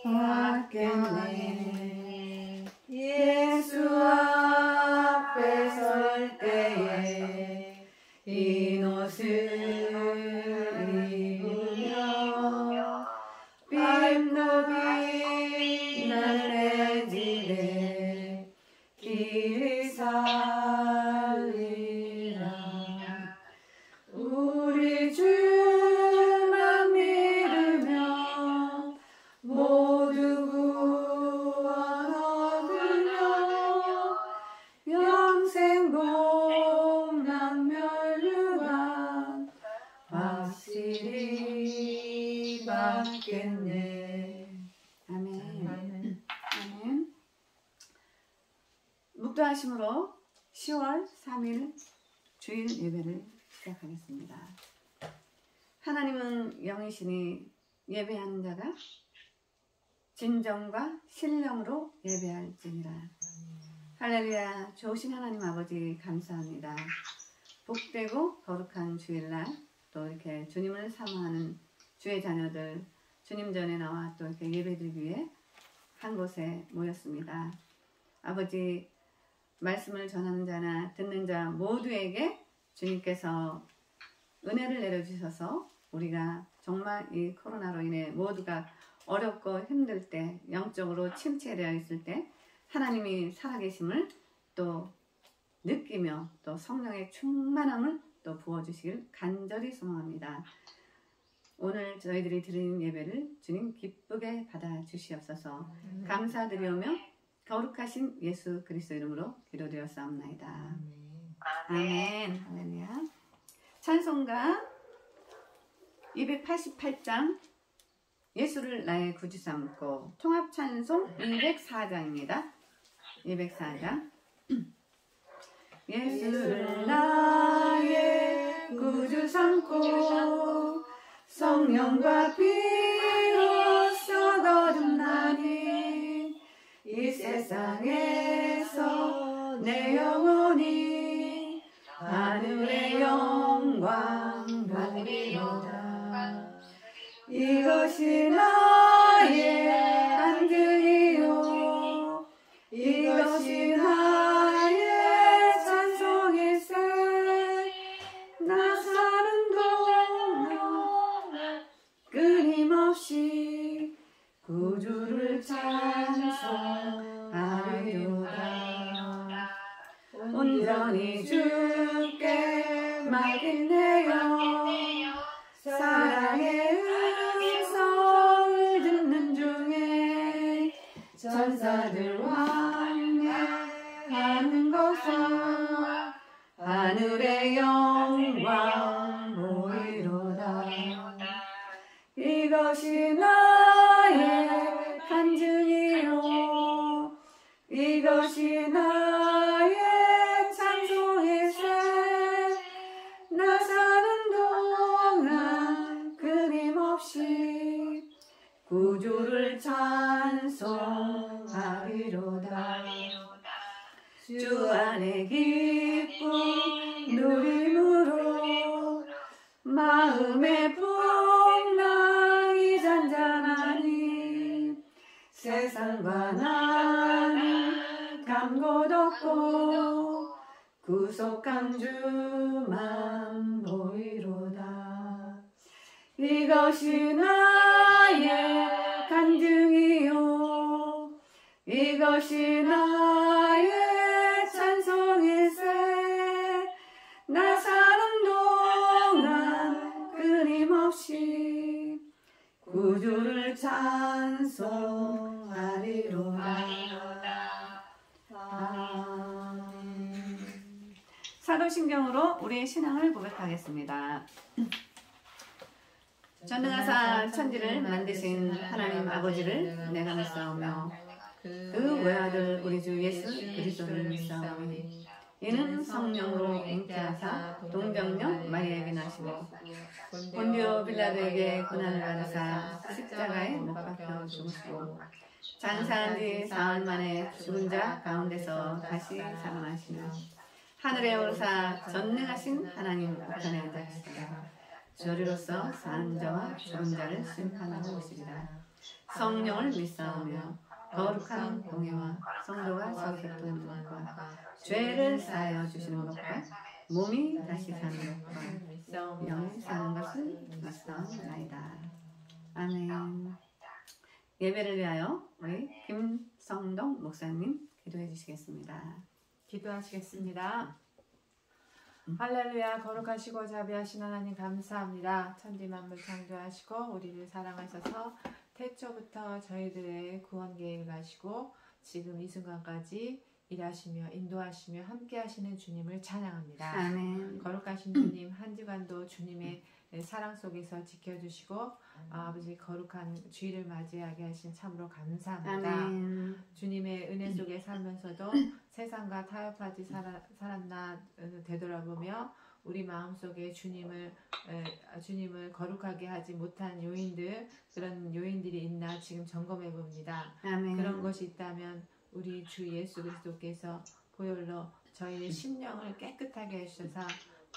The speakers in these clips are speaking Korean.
받겠네. 예수 앞에 설 때에 흰 옷을 입으며 빛도 빛날 내 집에 길이 살리라. 우리 주만 믿으면 모두 구원 얻으며 영생 복락 멸류관 확실히 받겠네. 아멘. 아멘. 묵도하심으로 10월 3일 주일 예배를 시작하겠습니다. 하나님은 영이시니 예배하는 자가 진정과 신령으로 예배할지니라. 할렐루야. 좋으신 하나님 아버지 감사합니다. 복되고 거룩한 주일날 또 이렇게 주님을 사모하는 주의 자녀들 주님 전에 나와 또 이렇게 예배드리기 위해 한 곳에 모였습니다. 아버지, 말씀을 전하는 자나 듣는 자 모두에게 주님께서 은혜를 내려주셔서 우리가 정말 이 코로나로 인해 모두가 어렵고 힘들 때, 영적으로 침체되어 있을 때 하나님이 살아계심을 또 느끼며 또 성령의 충만함을 또 부어주시길 간절히 소망합니다. 오늘 저희들이 드리는 예배를 주님 기쁘게 받아주시옵소서. 감사드리오며 거룩하신 예수 그리스도 이름으로 기도드렸사옵나이다. 아멘. 할렐루야. 찬송가 288장 예수를 나의 구주 삼고 통합찬송 204장입니다. 204장 예수를 나의 구주 삼고 성령과 피로써 거듭나니 이 세상에서 내 영혼이 하늘의 영광 받으리로다. 이것이 나의 간증이요 이것이 나의 찬송일세. 나 사는 동안 끊임없이 구주를 찬송하리로다. 온전히 주께 맡긴 내 영 사랑의 음성을 듣는 중에 천사들 왕래하는 것은 하늘의 영광 보이로다. 이것이 나의 간증이요 이것이 나의 찬송일세. 나 사는 동안 끊임없이 구주를 찬송하리로다. 주 안에 기쁨 누림으로 마음의 풍랑이 잔잔하니 세상과 나는 감곳 없고 구속한 주만 보이로다. 이것이 나의 간증이요 이것이 나의 찬송일세. 나 사는 동안 끊임없이 구주를 찬송하리로다. 아멘. 사도신경으로 우리의 신앙을 고백하겠습니다. 전능하사 천지를 만드신 하나님 아버지를 내가 믿사오며 그 외아들 우리 주 예수 그리스도를 믿사오니 이는 성령으로 잉태하사 동정녀 마리아에게 나시고 본디오 빌라도에게 고난을 받으사 십자가에 못 박혀 죽으시고 장사한 뒤 사흘 만에 죽은 자 가운데서 다시 살아나시며 하늘에 오르사 전능하신 하나님 우편에 앉으시다. 저리로서 사는 자와 죽은 자를 심판하고 오시리라. 성령을 믿사오며 거룩한 공예와 성도가 서겠던 것과 죄를 사하여 주시는 것과 몸이 다시 사는 것과 영이 사는 것을 믿사옵나이다. 아멘. 예배를 위하여 우리 김성동 목사님 기도해 주시겠습니다. 기도하시겠습니다. 할렐루야. 거룩하시고 자비하신 하나님 감사합니다. 천지 만물 창조하시고 우리를 사랑하셔서 태초부터 저희들의 구원 계획을 가시고 지금 이 순간까지 일하시며 인도하시며 함께 하시는 주님을 찬양합니다. 아멘. 거룩하신 주님, 한 주간도 주님의 사랑 속에서 지켜주시고 아버지 거룩한 주일을 맞이하게 하신 참으로 감사합니다. 아멘. 주님의 은혜 속에 살면서도 세상과 타협하지 살았나 되돌아보며 우리 마음속에 주님을 거룩하게 하지 못한 요인들, 그런 요인들이 있나 지금 점검해 봅니다. 아멘. 그런 것이 있다면 우리 주 예수 그리스도께서 보혈로 저희의 심령을 깨끗하게 하셔서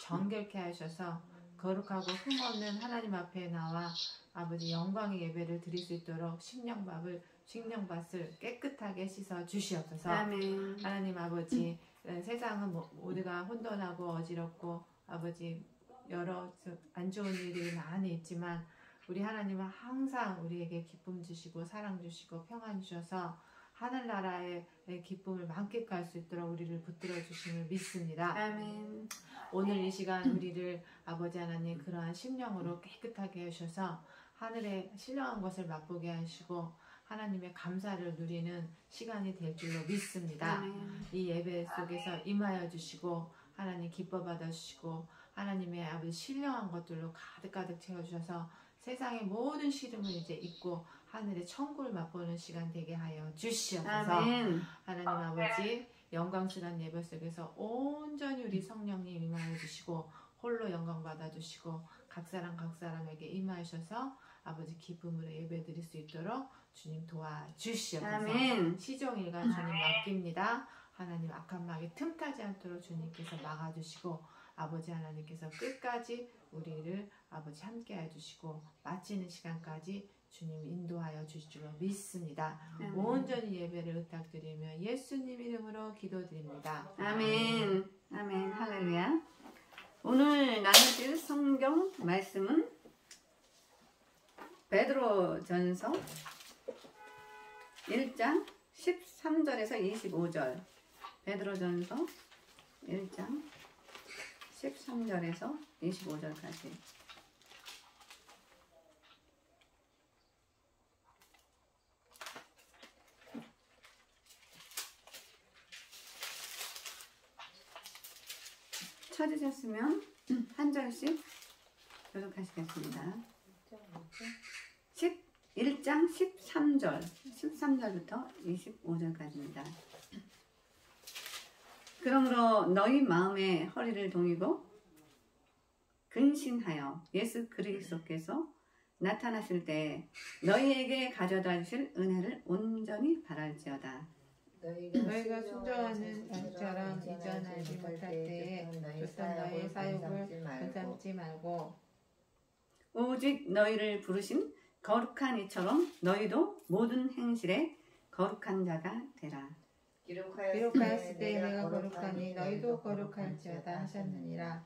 정결케 하셔서 거룩하고 흠없는 하나님 앞에 나와 아버지 영광의 예배를 드릴 수 있도록 식령밭을 깨끗하게 씻어 주시옵소서. 아멘. 하나님 아버지, 세상은 모두가 혼돈하고 어지럽고 아버지 여러 안 좋은 일이 많이 있지만 우리 하나님은 항상 우리에게 기쁨 주시고 사랑 주시고 평안 주셔서 하늘나라의 기쁨을 만끽할 수 있도록 우리를 붙들어 주심을 믿습니다. 아멘. 오늘 이 시간 우리를 아버지 하나님 그러한 심령으로 깨끗하게 하셔서 하늘의 신령한 것을 맛보게 하시고 하나님의 감사를 누리는 시간이 될 줄로 믿습니다. 아멘. 이 예배 속에서 임하여 주시고 하나님 기뻐 받아 주시고 하나님의 아버지 신령한 것들로 가득가득 채워주셔서 세상의 모든 시름을 이제 잊고 하늘의 천국을 맛보는 시간 되게 하여 주시옵소서. 아멘. 하나님 아버지 영광스러운 예배 속에서 온전히 우리 성령님 임하여 주시고 홀로 영광 받아 주시고 각 사람에게 임하셔서 아버지 기쁨으로 예배 드릴 수 있도록 주님 도와주시옵소서. 아멘. 시종일관 주님 맡깁니다. 하나님 악한 마귀 틈타지 않도록 주님께서 막아주시고 아버지 하나님께서 끝까지 우리를 아버지 함께 해주시고 마치는 시간까지 주님 인도하여 주실 줄로 믿습니다. 온전히 예배를 부탁드리며 예수님 이름으로 기도드립니다. 아멘. 아멘. 할렐루야. 오늘 나누실 성경 말씀은 베드로전서 1장 13절에서 25절. 베드로전서 1장 13절에서 25절까지. 찾으셨으면 한 절씩 교독하시겠습니다. 1장 13절부터 25절까지입니다. 그러므로 너희 마음의 허리를 동이고 근신하여 예수 그리스도께서 나타나실 때 너희에게 가져다 주실 은혜를 온전히 바랄지어다. 너희가 순종하는 자처럼 이전하지 못할 때에 줬던 너희의 사욕을 변삼지 말고 오직 너희를 부르신 거룩한 이처럼 너희도 모든 행실에 거룩한 자가 되라. 기록하였을 때 내가 거룩하니 너희도 거룩할지어다 하셨느니라.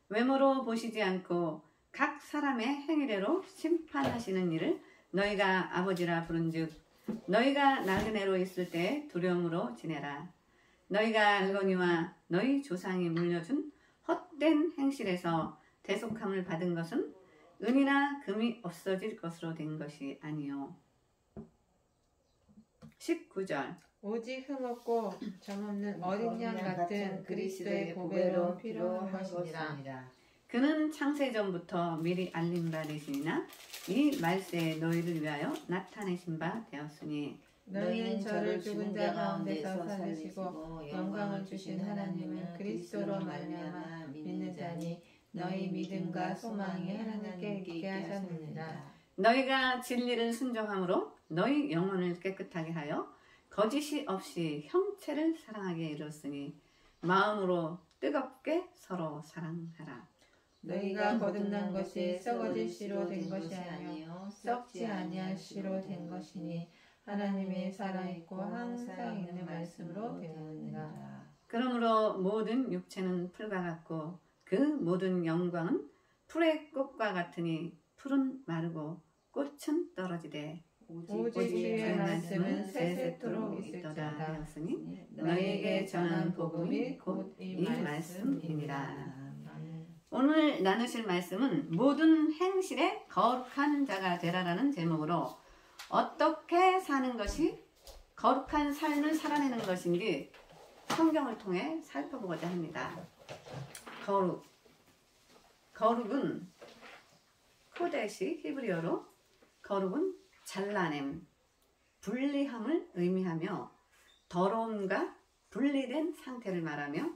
외모로 보시지 않고 각 사람의 행위대로 심판하시는 일을 너희가 아버지라 부른즉 너희가 나그네로 있을 때 두려움으로 지내라. 너희가 늙은이와 너희 조상이 물려준 헛된 행실에서 대속함을 받은 것은 은이나 금이 없어질 것으로 된 것이 아니요. 19절 오직 흠없고 점없는 어린 양 같은 그리스도의 보배로 필요한 것이니라. 그는 창세전부터 미리 알린 바 되시니나 이 말세에 너희를 위하여 나타내신 바 되었으니 너희는 저를 죽은 자 가운데서 살리시고 영광을 주신 하나님은 그리스도로 말미암아 믿는 자니 너희 믿음과 소망이 하나님께 있게 하셨느니라. 너희가 진리를 순종함으로 너희 영혼을 깨끗하게 하여 거짓이 없이 형체를 사랑하게 이뤘으니 마음으로 뜨겁게 서로 사랑하라. 너희가 거듭난 것이 썩어질 씨로 된 것이 아니요 썩지 아니할 씨로 된 것이니 하나님의 살아있고 항상 있는 말씀으로 되었느니라. 그러므로 모든 육체는 풀과 같고 그 모든 영광은 풀의 꽃과 같으니 풀은 마르고 꽃은 떨어지되 오직 주의 말씀은 세세토록 있을지어다 되었으니 너희에게 전한 복음이 곧 이 말씀이니라. 오늘 나누실 말씀은 모든 행실에 거룩한 자가 되라라는 제목으로 어떻게 사는 것이 거룩한 삶을 살아내는 것인지 성경을 통해 살펴보고자 합니다. 거룩은 코데시 히브리어로 거룩은 잘라냄, 분리함을 의미하며 더러움과 분리된 상태를 말하며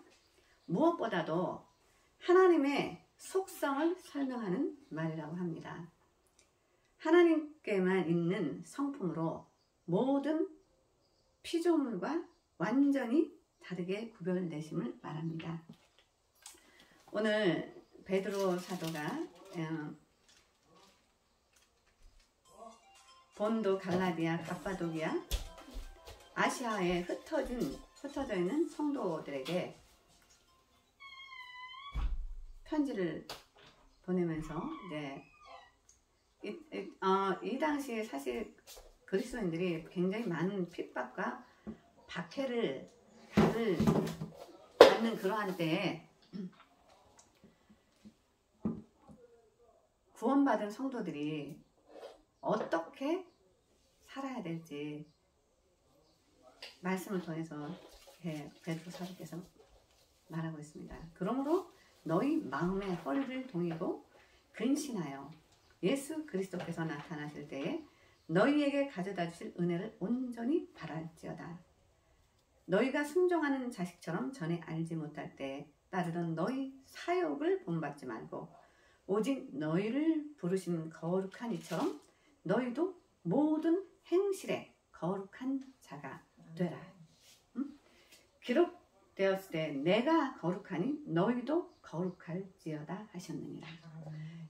무엇보다도 하나님의 속성을 설명하는 말이라고 합니다. 하나님께만 있는 성품으로 모든 피조물과 완전히 다르게 구별되심을 말합니다. 오늘 베드로 사도가 본도, 갈라디아, 갑바도기아, 아시아에 흩어져 있는 성도들에게 편지를 보내면서 이 당시에 사실 그리스도인들이 굉장히 많은 핍박과 박해를 받는 그러한 때에 구원받은 성도들이 어떻게 살아야 될지 말씀을 통해서 베드로 사도께서 말하고 있습니다. 그러므로 너희 마음의 허리를 동이고 근신하여 예수 그리스도께서 나타나실 때에 너희에게 가져다 주실 은혜를 온전히 바랄지어다. 너희가 순종하는 자식처럼 전에 알지 못할 때에 따르던 너희 사욕을 본받지 말고 오직 너희를 부르신 거룩한 이처럼 너희도 모든 행실에 거룩한 자가 되라. 기록되었을 때 내가 거룩하니 너희도 거룩할지어다 하셨느니라.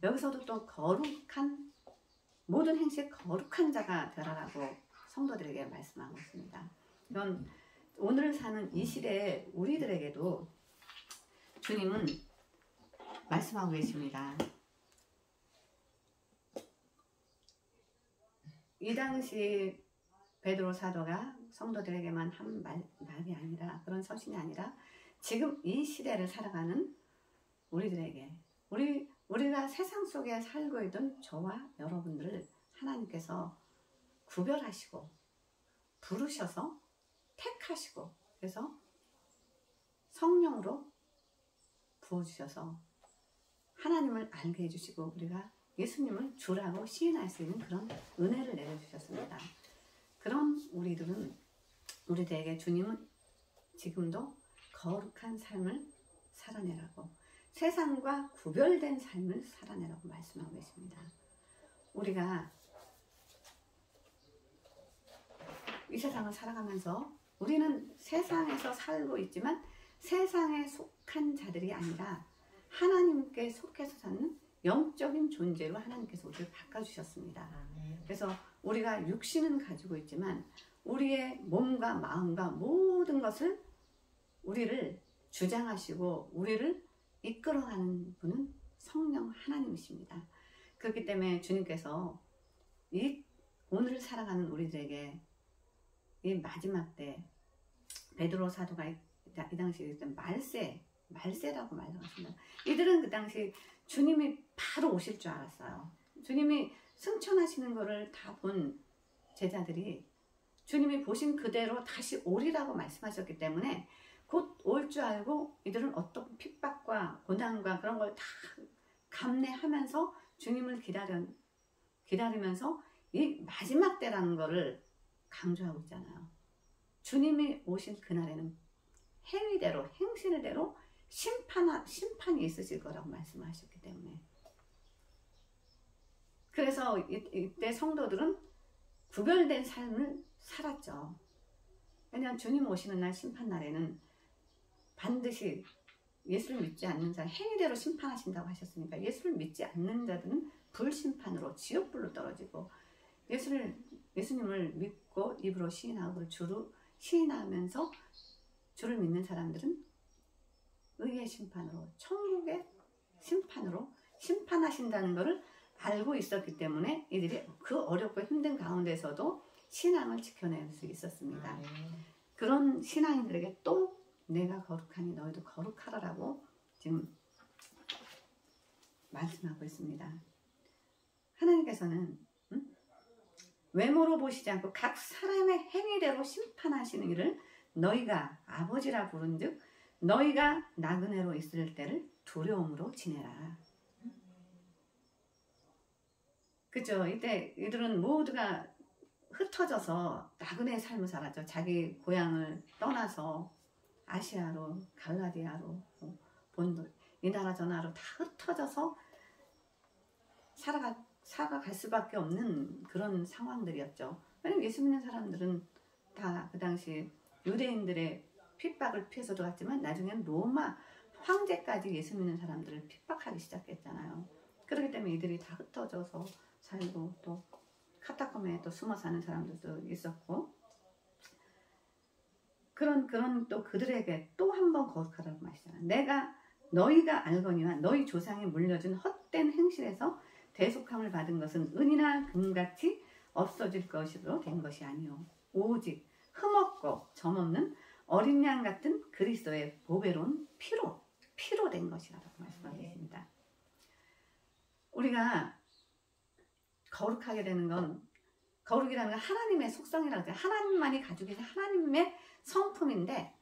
여기서도 또 거룩한 모든 행실에 거룩한 자가 되라라고 성도들에게 말씀하고 있습니다. 이건 오늘 사는 이 시대에 우리들에게도 주님은 말씀하고 계십니다. 이 당시 베드로 사도가 성도들에게만 한 말이 아니라, 그런 서신이 아니라 지금 이 시대를 살아가는 우리들에게, 우리가 세상 속에 살고 있던 저와 여러분들을 하나님께서 구별하시고 부르셔서 택하시고 그래서 성령으로 부어주셔서 하나님을 알게 해주시고 우리가 예수님을 주라고 시인할 수 있는 그런 은혜를 내려주셨습니다. 그런 우리들에게 주님은 지금도 거룩한 삶을 살아내라고, 세상과 구별된 삶을 살아내라고 말씀하고 계십니다. 우리가 이 세상을 살아가면서 우리는 세상에서 살고 있지만 세상에 속한 자들이 아니라 하나님께 속해서 사는 영적인 존재로 하나님께서 우리를 바꿔주셨습니다. 그래서 우리가 육신은 가지고 있지만 우리의 몸과 마음과 모든 것을 우리를 주장하시고 우리를 이끌어가는 분은 성령 하나님이십니다. 그렇기 때문에 주님께서 오늘 살아가는 우리들에게 이 마지막 때 베드로 사도가 이 당시에 말세라고 말씀하십니다. 이들은 그 당시 주님이 바로 오실 줄 알았어요. 주님이 승천하시는 것을 다 본 제자들이 주님이 보신 그대로 다시 오리라고 말씀하셨기 때문에 곧 올 줄 알고 이들은 어떤 핍박과 고난과 그런 걸 다 감내하면서 주님을 기다리면서 이 마지막 때라는 것을 강조하고 있잖아요. 주님이 오신 그날에는 행위대로, 행실대로 심판이 있으실 거라고 말씀하셨기 때문에, 그래서 이때 성도들은 구별된 삶을 살았죠. 왜냐하면 주님 오시는 날 심판날에는 반드시 예수를 믿지 않는 자 행위대로 심판하신다고 하셨으니까 예수를 믿지 않는 자들은 불심판으로 지옥불로 떨어지고 예수님을 믿고 입으로 시인하고 주로 시인하면서 주를 믿는 사람들은 의의 심판으로 천국의 심판으로 심판하신다는 것을 알고 있었기 때문에 이들이 그 어렵고 힘든 가운데서도 신앙을 지켜낼 수 있었습니다. 그런 신앙인들에게 또 내가 거룩하니 너희도 거룩하라라고 지금 말씀하고 있습니다. 하나님께서는 외모로 보시지 않고 각 사람의 행위대로 심판하시는 이를 너희가 아버지라 부른즉 너희가 나그네로 있을 때를 두려움으로 지내라. 그죠? 이때 이들은 모두가 흩어져서 나그네의 삶을 살았죠. 자기 고향을 떠나서 아시아로, 갈라디아로, 본도, 이 나라 저 나라로 다 흩어져서 살아갈 수밖에 없는 그런 상황들이었죠. 왜냐면 예수 믿는 사람들은 다 그 당시 유대인들의 핍박을 피해서도 갔지만 나중에는 로마 황제까지 예수 믿는 사람들을 핍박하기 시작했잖아요. 그렇기 때문에 이들이 다 흩어져서 살고 또 카타콤에 또 숨어 사는 사람들도 있었고 그런 또 그들에게 또 한 번 거룩하라고 말씀하잖아요. 너희가 알거니와 너희 조상이 물려준 헛된 행실에서 대속함을 받은 것은 은이나 금같이 없어질 것으로 된 것이 아니요 오직 흠없고 점없는 어린 양 같은 그리스도의 보배로운 피로 된 것이라고 말씀하셨습니다. 우리가 거룩하게 되는 건 거룩이라는 건 하나님의 속성이라고 해요. 하나님만이 가지고 계신 하나님의 성품인데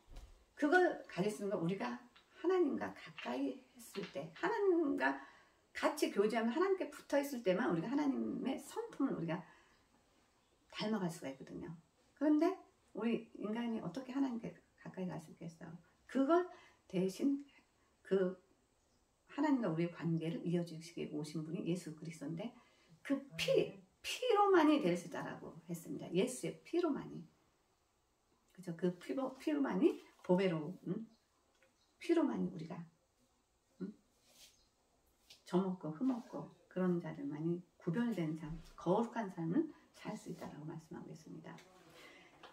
그걸 가질 수 있는 건 우리가 하나님과 가까이 했을 때 하나님과 같이 교제하면 하나님께 붙어 있을 때만 우리가 하나님의 성품을 우리가 닮아갈 수가 있거든요. 그런데 우리 인간이 어떻게 하나님께 가까이 갈 수 있겠어요? 그걸 대신 그 하나님과 우리의 관계를 이어주시기 오신 분이 예수 그리스도인데 그 피로만이 될 수 있다라고 했습니다. 예수의 피로만이. 그죠? 그 피로만이 보배로운 피로만이 우리가 점없고 흠없고 그런 자들만이 구별된 삶, 거룩한 삶을 살 수 있다라고 말씀하고 있습니다.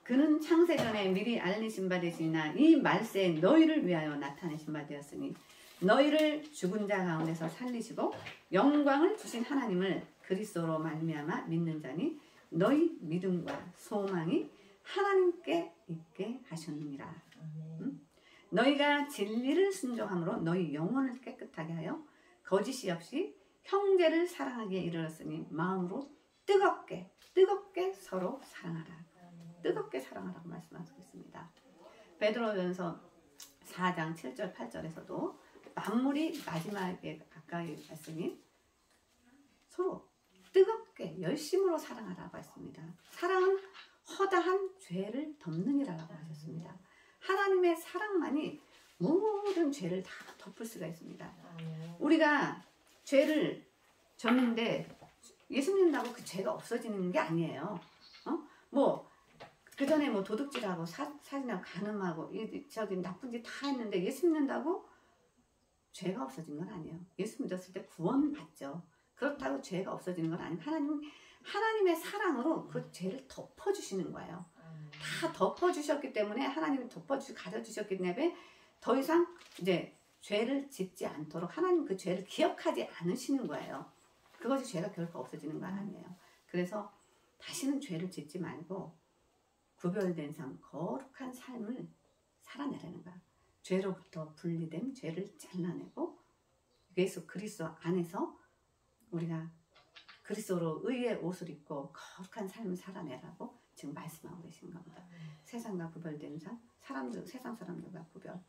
그는 창세전에 미리 알리신 바 되시나 이 말세에 너희를 위하여 나타내신 바 되었으니 너희를 죽은 자 가운데서 살리시고 영광을 주신 하나님을 그리스도로 말미암아 믿는 자니 너희 믿음과 소망이 하나님께 있게 하셨느니라. 너희가 진리를 순종함으로 너희 영혼을 깨끗하게 하여 거짓이 없이 형제를 사랑하기에 이르렀으니 마음으로 뜨겁게 서로 사랑하라. 뜨겁게 사랑하라고 말씀하고 있습니다. 베드로전서 4장 7절 8절에서도 만물이 마지막에 가까이 왔으니 서로 뜨겁게 열심으로 사랑하라고 했습니다. 사랑은 허다한 죄를 덮느니라라고 하셨습니다. 하나님의 사랑만이 모든 죄를 다 덮을 수가 있습니다. 우리가 죄를 졌는데 예수 믿는다고 그 죄가 없어지는 게 아니에요. 그 전에 도둑질하고 살인하고 간음하고 저기 나쁜 짓 다 했는데 예수 믿는다고 죄가 없어진 건 아니에요. 예수 믿었을 때 구원 받죠. 그렇다고 죄가 없어지는 건 아니고 하나님의 사랑으로 그 죄를 덮어주시는 거예요. 다 덮어주셨기 때문에 하나님이 가져주셨기 때문에 더 이상 이제 죄를 짓지 않도록 하나님 그 죄를 기억하지 않으시는 거예요. 그것이 죄가 결코 없어지는 건 아니에요. 그래서 다시는 죄를 짓지 말고 구별된 삶, 거룩한 삶을 살아내라는 거야. 죄로부터 분리된 죄를 잘라내고 예수 그리스도 안에서 우리가 그리스도로 의의 옷을 입고 거룩한 삶을 살아내라고 지금 말씀하고 계신 겁니다. 세상과 구별된 삶, 세상 사람들과 구별.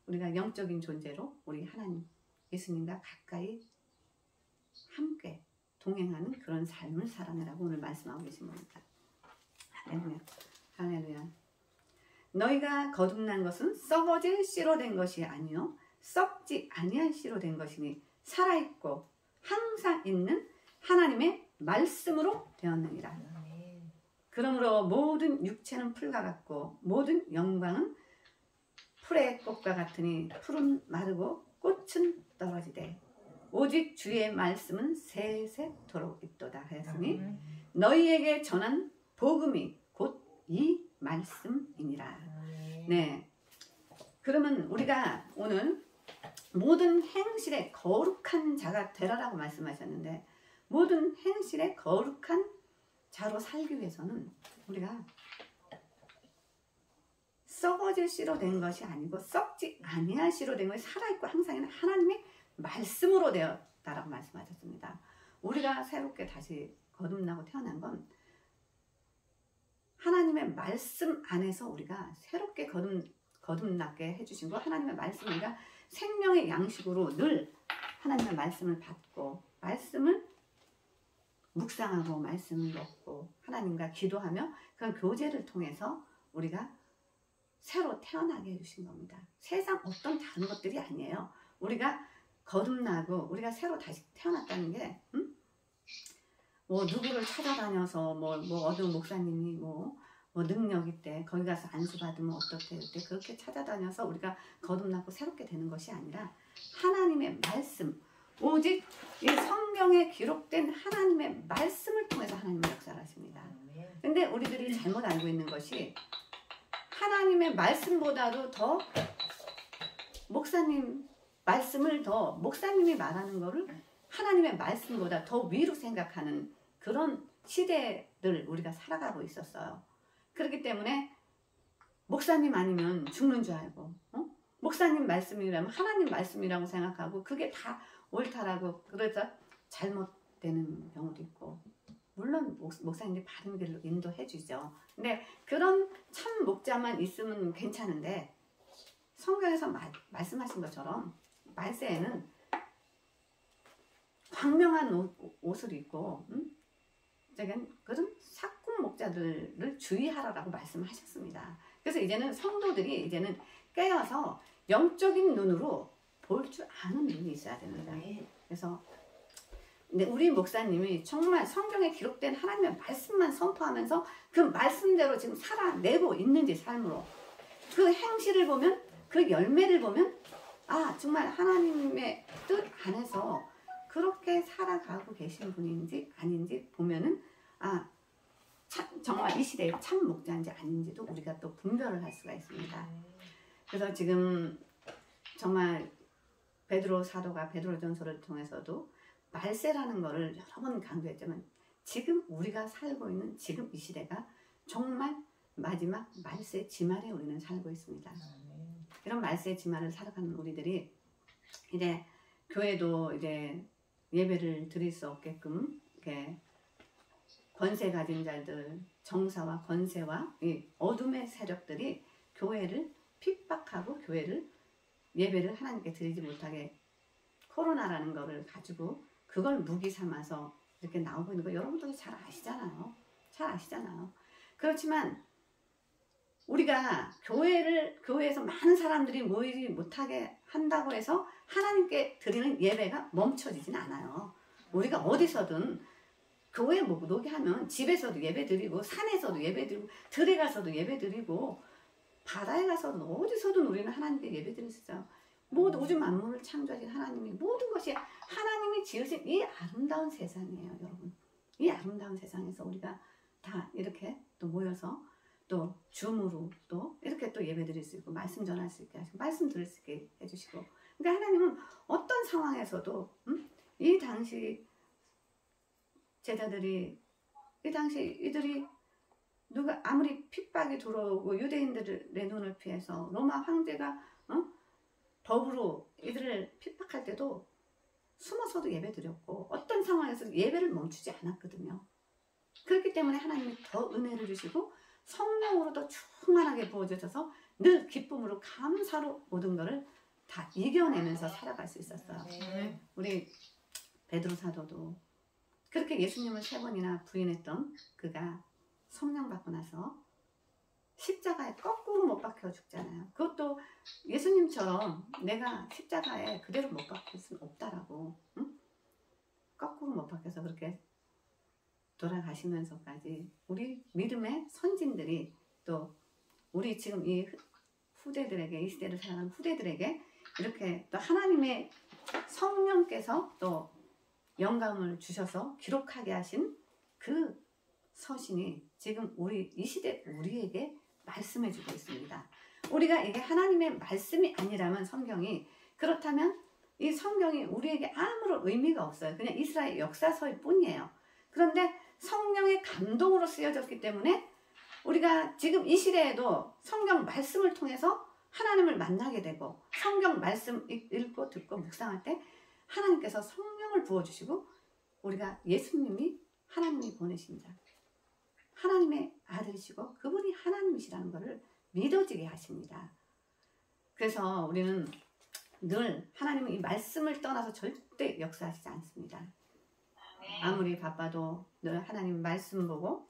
우리가 영적인 존재로 우리 하나님 예수님과 가까이 함께 동행하는 그런 삶을 살아내라고 오늘 말씀하고 계신 겁니다. 할렐루야. 할렐루야. 너희가 거듭난 것은 썩어질 씨로 된 것이 아니요 썩지 아니한 씨로 된 것이니 살아있고 항상 있는 하나님의 말씀으로 되었느니라. 그러므로 모든 육체는 풀과 같고 모든 영광은 풀의 꽃과 같으니 풀은 마르고 꽃은 떨어지되 오직 주의 말씀은 세세토록 있도다 하였으니 너희에게 전한 복음이 곧 이 말씀이니라. 네. 그러면 우리가 오늘 모든 행실에 거룩한 자가 되라라고 말씀하셨는데, 모든 행실에 거룩한 자로 살기 위해서는 우리가 썩어질 씨로 된 것이 아니고 썩지 아니할 씨로 된 것이 살아있고 항상 하나님의 말씀으로 되었다라고 말씀하셨습니다. 우리가 새롭게 다시 거듭나고 태어난 건 하나님의 말씀 안에서 우리가 새롭게 거듭나게 해주신 거, 하나님의 말씀, 우리가 생명의 양식으로 늘 하나님의 말씀을 받고 말씀을 묵상하고 말씀을 먹고 하나님과 기도하며 그런 교제를 통해서 우리가 새로 태어나게 해주신 겁니다. 세상 어떤 다른 것들이 아니에요. 우리가 거듭나고 우리가 새로 다시 태어났다는 게 뭐 누구를 찾아다녀서 뭐 어느 목사님이 뭐 능력 있대 거기 가서 안수 받으면 어떻대 그때 그렇게 찾아다녀서 우리가 거듭나고 새롭게 되는 것이 아니라 하나님의 말씀, 오직 이 성경에 기록된 하나님의 말씀을 통해서 하나님의 역사를 하십니다. 근데 우리들이 잘못 알고 있는 것이 하나님의 말씀보다도 더 목사님 말씀을 더 목사님이 말하는 거를 하나님의 말씀보다 더 위로 생각하는 그런 시대를 우리가 살아가고 있었어요. 그렇기 때문에 목사님 아니면 죽는 줄 알고 목사님 말씀이라면 하나님 말씀이라고 생각하고 그게 다 옳다라고 그래서 잘못되는 경우도 있고, 물론 목사님들이 바른 길로 인도해 주죠. 근데 그런 참 목자만 있으면 괜찮은데 성경에서 말씀하신 것처럼 말세에는 광명한 옷을 입고 그런 사꾼 목자들을 주의하라고 말씀하셨습니다. 그래서 이제는 성도들이 이제는 깨어서 영적인 눈으로 볼 줄 아는 눈이 있어야 됩니다. 그래서 근데 우리 목사님이 정말 성경에 기록된 하나님의 말씀만 선포하면서 그 말씀대로 지금 살아내고 있는지 삶으로 그 행실을 보면 그 열매를 보면 아 정말 하나님의 뜻 안에서 그렇게 살아가고 계신 분인지 아닌지 보면은 아 정말 이 시대의 참 목자인지 아닌지도 우리가 또 분별을 할 수가 있습니다. 그래서 지금 정말 베드로 사도가 베드로전서를 통해서도 말세라는 거를 여러 번 강조했지만 지금 우리가 살고 있는 지금 이 시대가 정말 마지막 말세 지말에 우리는 살고 있습니다. 이런 말세 지말을 살아가는 우리들이 이제 교회도 이제 예배를 드릴 수 없게끔 이렇게 권세 가진 자들, 정사와 권세와 이 어둠의 세력들이 교회를 핍박하고 교회를 예배를 하나님께 드리지 못하게 코로나라는 거를 가지고 그걸 무기 삼아서 이렇게 나오고 있는 거 여러분들도 잘 아시잖아요. 잘 아시잖아요. 그렇지만 우리가 교회에서 많은 사람들이 모이지 못하게 한다고 해서 하나님께 드리는 예배가 멈춰지진 않아요. 우리가 어디서든 교회 못 오게 하면 집에서도 예배 드리고 산에서도 예배 드리고 들에 가서도 예배 드리고 바다에 가서든 어디서든 우리는 하나님께 예배 드릴 수 있어요. 모든 우주 만물을 창조하신 하나님이 모든 것이 하나님이 지으신 이 아름다운 세상이에요, 여러분. 이 아름다운 세상에서 우리가 다 이렇게 또 모여서 또 줌으로 또 이렇게 또 예배 드릴 수 있고 말씀 전할 수 있게 하시고 말씀 들을 수 있게 해주시고, 그러니까 하나님은 어떤 상황에서도 이 당시 제자들이 이 당시 이들이 누가 아무리 핍박이 들어오고 유대인들의 눈을 피해서 로마 황제가 법으로 이들을 핍박할 때도 숨어서도 예배 드렸고 어떤 상황에서 예배를 멈추지 않았거든요. 그렇기 때문에 하나님이 더 은혜를 주시고 성령으로 더 충만하게 부어주셔서 늘 기쁨으로 감사로 모든 것을 다 이겨내면서 살아갈 수 있었어요. 우리 베드로 사도도 그렇게 예수님을 3번이나 부인했던 그가 성령 받고 나서 십자가에 거꾸로 못 박혀 죽잖아요. 그것도 예수님처럼 내가 십자가에 그대로 못 박힐 수는 없다라고, 응? 거꾸로 못 박혀서 그렇게 돌아가시면서까지 우리 믿음의 선진들이 또 우리 지금 이 후대들에게, 이 시대를 살아가는 후대들에게 이렇게 또 하나님의 성령께서 또 영감을 주셔서 기록하게 하신 그 서신이 지금 이 시대 우리에게 말씀해주고 있습니다. 우리가 이게 하나님의 말씀이 아니라면 성경이, 그렇다면 이 성경이 우리에게 아무런 의미가 없어요. 그냥 이스라엘 역사서일 뿐이에요. 그런데 성령의 감동으로 쓰여졌기 때문에 우리가 지금 이 시대에도 성경 말씀을 통해서 하나님을 만나게 되고, 성경 말씀 읽고 듣고 묵상할 때 하나님께서 성령을 부어주시고, 우리가 예수님이 하나님이 보내신 자, 하나님의 아들이시고 그분이 하나님이시라는 것을 믿어지게 하십니다. 그래서 우리는 늘 하나님은 이 말씀을 떠나서 절대 역사하시지 않습니다. 아무리 바빠도 늘 하나님 말씀 보고,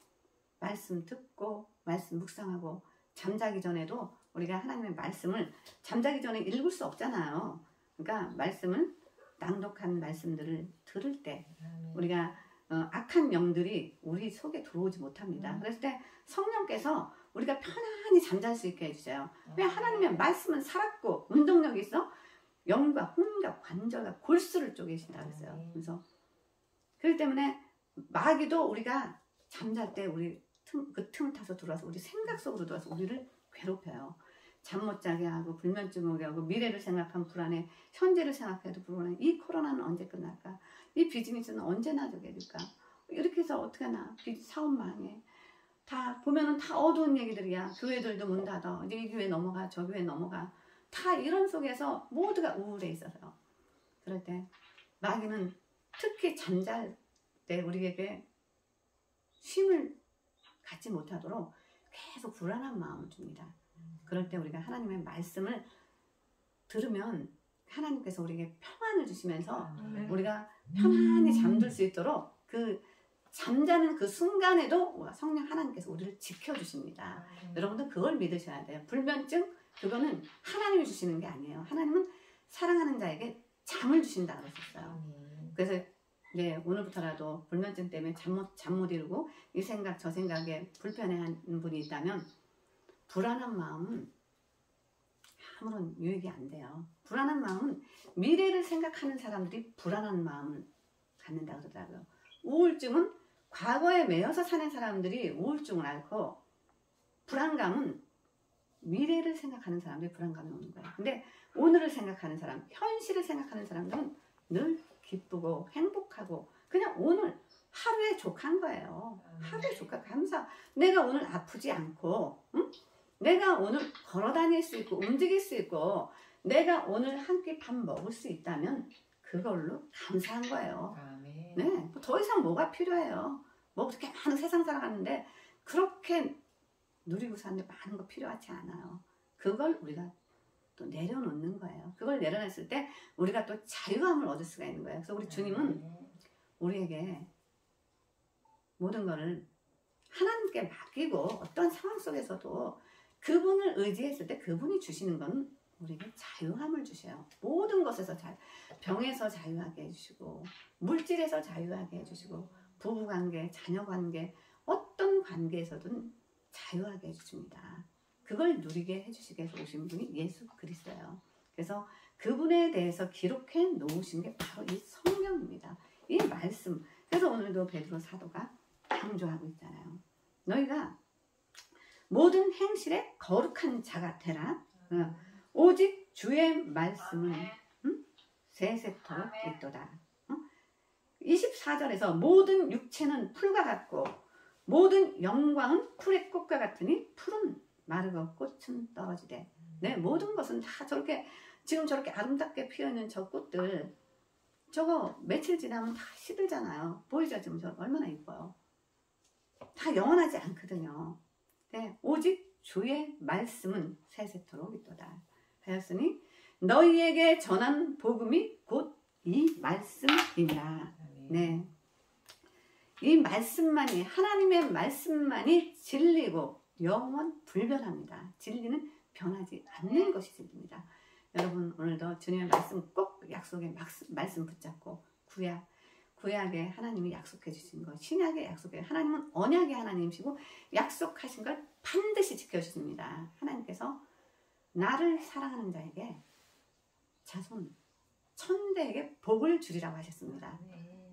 말씀 듣고, 말씀 묵상하고, 잠자기 전에도 우리가 하나님의 말씀을 잠자기 전에 읽을 수 없잖아요. 그러니까 말씀을, 낭독한 말씀들을 들을 때 우리가 악한 영들이 우리 속에 들어오지 못합니다. 그랬을 때 성령께서 우리가 편안히 잠잘 수 있게 해주세요. 왜? 하나님의 말씀은 살았고 운동력이 있어 영과 혼과 관절과 골수를 쪼개신다고 했어요. 그래서 그렇기 때문에 마귀도 우리가 잠잘 때 우리 그 틈을 타서 들어와서 우리 생각 속으로 들어와서 우리를 괴롭혀요. 잠 못 자게 하고, 불면증 오게 하고, 미래를 생각하면 불안해, 현재를 생각해도 불안해, 이 코로나는 언제 끝날까, 이 비즈니스는 언제 나게 될까, 이렇게 해서 어떻게 하나, 사업 망해, 다 보면은 다 어두운 얘기들이야. 교회들도 문 닫아, 이 교회 넘어가, 저 교회 넘어가, 다 이런 속에서 모두가 우울해 있어서요. 그럴 때 마귀는 특히 잠잘 때 우리에게 쉼을 갖지 못하도록 계속 불안한 마음을 줍니다. 그럴 때 우리가 하나님의 말씀을 들으면 하나님께서 우리에게 평안을 주시면서 우리가 편안히 잠들 수 있도록 그 잠자는 그 순간에도 성령 하나님께서 우리를 지켜주십니다. 여러분들 그걸 믿으셔야 돼요. 불면증, 그거는 하나님이 주시는 게 아니에요. 하나님은 사랑하는 자에게 잠을 주신다고 했었어요. 그래서 이제 오늘부터라도 불면증 때문에 잠 못 이루고 이 생각 저 생각에 불편해하는 분이 있다면, 불안한 마음은 아무런 유익이 안 돼요. 불안한 마음은, 미래를 생각하는 사람들이 불안한 마음을 갖는다고 그러더라고요. 우울증은 과거에 매여서 사는 사람들이 우울증을 앓고, 불안감은 미래를 생각하는 사람들이 불안감이 오는 거예요. 근데 오늘을 생각하는 사람, 현실을 생각하는 사람들은 늘 기쁘고 행복하고 그냥 오늘 하루에 족한 거예요. 하루에 족하고 감사. 내가 오늘 아프지 않고, 응? 내가 오늘 걸어 다닐 수 있고 움직일 수 있고 내가 오늘 한 끼 밥 먹을 수 있다면 그걸로 감사한 거예요. 네, 더 이상 뭐가 필요해요? 뭐 그렇게 많은 세상 살아가는데 그렇게 누리고 사는데 많은 거 필요하지 않아요. 그걸 우리가 또 내려놓는 거예요. 그걸 내려놨을 때 우리가 또 자유함을 얻을 수가 있는 거예요. 그래서 우리 주님은 우리에게 모든 거를 하나님께 맡기고 어떤 상황 속에서도 그분을 의지했을 때 그분이 주시는 건 우리에게 자유함을 주셔요. 모든 것에서 병에서 자유하게 해주시고, 물질에서 자유하게 해주시고, 부부관계, 자녀관계, 어떤 관계에서든 자유하게 해주십니다. 그걸 누리게 해주시게 해서 오신 분이 예수 그리스도예요. 그래서 그분에 대해서 기록해 놓으신 게 바로 이 성경입니다. 이 말씀. 그래서 오늘도 베드로 사도가 강조하고 있잖아요. 너희가 모든 행실에 거룩한 자가 되라. 오직 주의 말씀은 세세토록 있도다. 24절에서 모든 육체는 풀과 같고 모든 영광은 풀의 꽃과 같으니 풀은 마르고 꽃은 떨어지되. 네, 모든 것은 다 저렇게 지금 저렇게 아름답게 피어있는 저 꽃들, 저거 며칠 지나면 다 시들잖아요. 보이죠? 지금 저 얼마나 이뻐요. 다 영원하지 않거든요. 네, 오직 주의 말씀은 세세토록 있도다 하였으니 너희에게 전한 복음이 곧 이 말씀이니라. 네, 이 말씀만이, 하나님의 말씀만이 진리고 영원 불변합니다. 진리는 변하지 않는 것이 진리입니다. 여러분 오늘도 주님의 말씀 꼭 약속의 말씀 붙잡고 구약에 하나님이 약속해 주신 것, 신약에 약속해, 하나님은 언약의 하나님이시고 약속하신 걸 반드시 지켜주십니다. 하나님께서 나를 사랑하는 자에게 자손 천대에게 복을 주리라고 하셨습니다.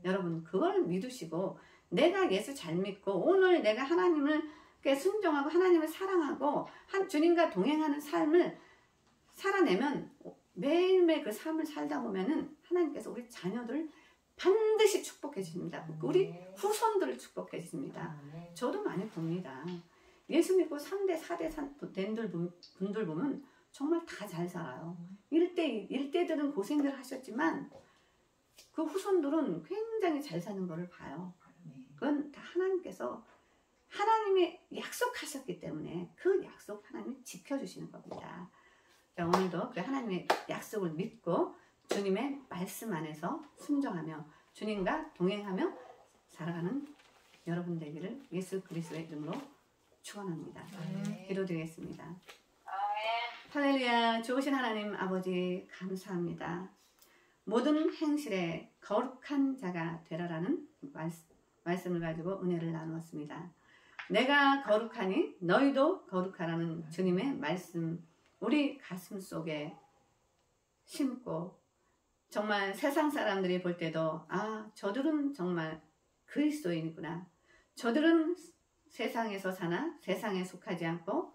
여러분 그걸 믿으시고 내가 예수 잘 믿고 오늘 내가 하나님을 순종하고 하나님을 사랑하고 주님과 동행하는 삶을 살아내면 매일매일 그 삶을 살다 보면은 하나님께서 우리 자녀들 반드시 축복해 주십니다. 우리 후손들을 축복해 주십니다. 저도 많이 봅니다. 예수 믿고 3대 4대 분들 보면 정말 다 잘 살아요. 일대들은 고생들 하셨지만 그 후손들은 굉장히 잘 사는 것을 봐요. 그건 다 하나님께서 하나님이 약속하셨기 때문에 그 약속 하나님이 지켜주시는 겁니다. 오늘도 그 하나님의 약속을 믿고 주님의 말씀 안에서 순종하며 주님과 동행하며 살아가는 여러분 되기를 예수 그리스도의 이름으로 축원합니다. 기도드리겠습니다. 할렐루야. 좋으신 하나님 아버지 감사합니다. 모든 행실에 거룩한 자가 되라라는 말씀을 가지고 은혜를 나누었습니다. 내가 거룩하니 너희도 거룩하라는 주님의 말씀 우리 가슴 속에 심고 정말 세상 사람들이 볼 때도 저들은 정말 그리스도인이구나. 저들은 세상에서 사나 세상에 속하지 않고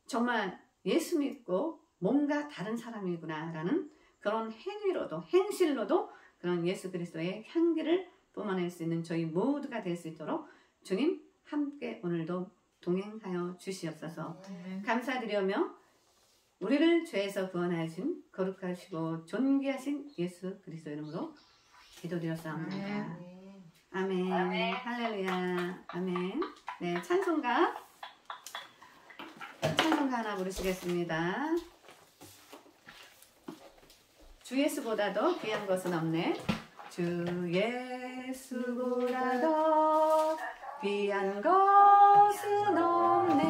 정말 예수 믿고 뭔가 다른 사람이구나 라는 그런 행실로도 그런 예수 그리스도의 향기를 뿜어낼 수 있는 저희 모두가 될 수 있도록 주님 함께 오늘도 동행하여 주시옵소서. 감사드리며 우리를 죄에서 구원하신 거룩하시고 존귀하신 예수 그리스도 이름으로 기도드렸사옵나이다. 아멘. 할렐루야. 아멘. 네, 찬송가 하나 부르시겠습니다. 주 예수보다도 귀한 것은 없네. 주 예수보다도 귀한 것은 없네.